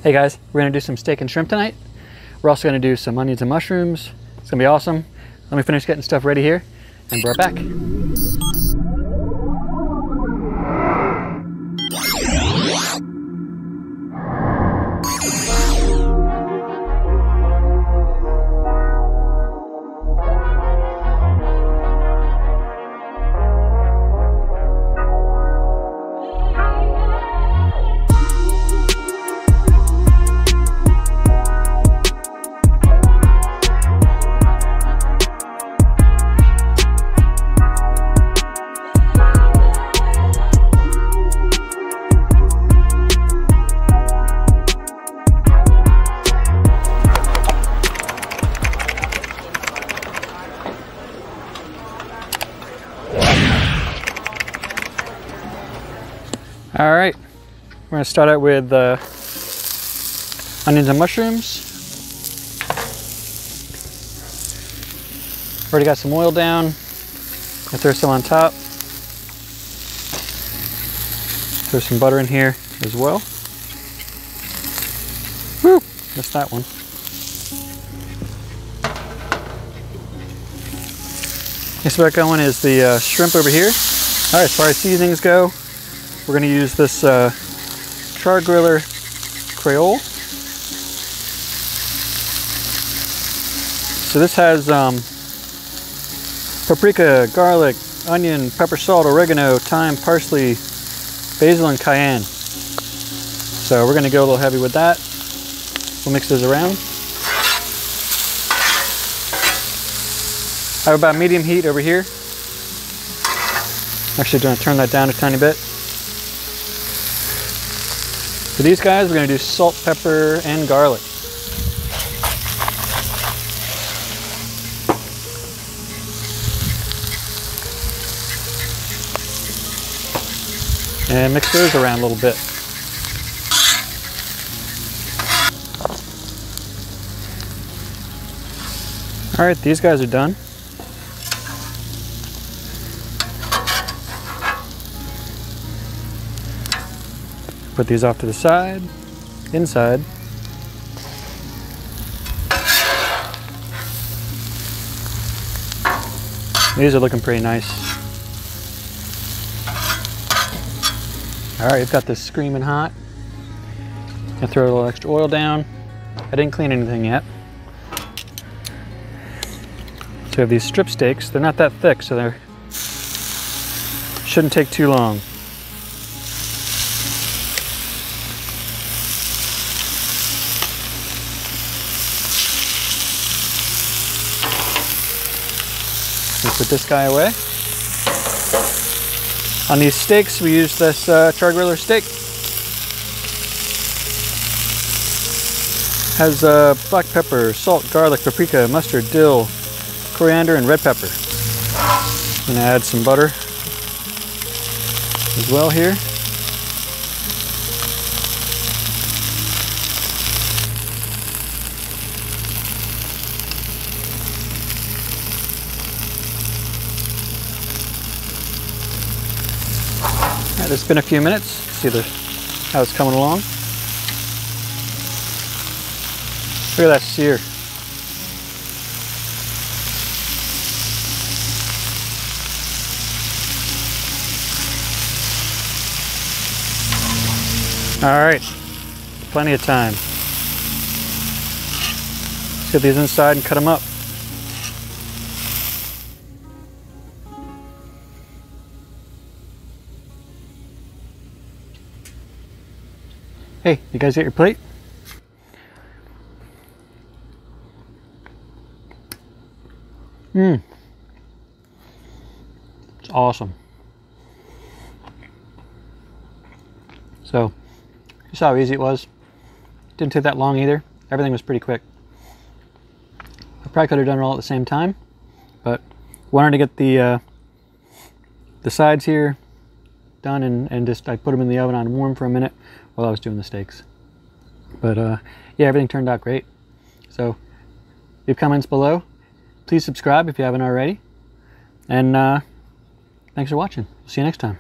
Hey guys, we're gonna do some steak and shrimp tonight. We're also gonna do some onions and mushrooms. It's gonna be awesome. Let me finish getting stuff ready here and be right back. All right, we're gonna start out with onions and mushrooms. Already got some oil down. I'll throw some on top. Throw some butter in here as well. Whew, missed that one. Next what I got going is the shrimp over here. All right, as far as seasonings go, we're going to use this char-griller Creole. So this has paprika, garlic, onion, pepper, salt, oregano, thyme, parsley, basil, and cayenne. So we're going to go a little heavy with that. We'll mix those around. I have about medium heat over here. Actually going to turn that down a tiny bit. For these guys, we're going to do salt, pepper, and garlic. And mix those around a little bit. All right, these guys are done. Put these off to the side, inside. These are looking pretty nice. All right, you've got this screaming hot. Gonna throw a little extra oil down. I didn't clean anything yet. So we have these strip steaks. They're not that thick, so they shouldn't take too long. Put this guy away. On these steaks, we use this char-griller steak. Has black pepper, salt, garlic, paprika, mustard, dill, coriander, and red pepper. I'm gonna add some butter as well here. It's been a few minutes. See how it's coming along. Look at that sear. All right, plenty of time. Let's get these inside and cut them up. Hey, you guys get your plate? It's awesome. So, you saw how easy it was. Didn't take that long either. Everything was pretty quick. I probably could have done it all at the same time, but wanted to get the sides here done and just I put them in the oven on warm for a minute while I was doing the steaks. But yeah, everything turned out great. So leave comments below. Please subscribe if you haven't already. And thanks for watching. See you next time.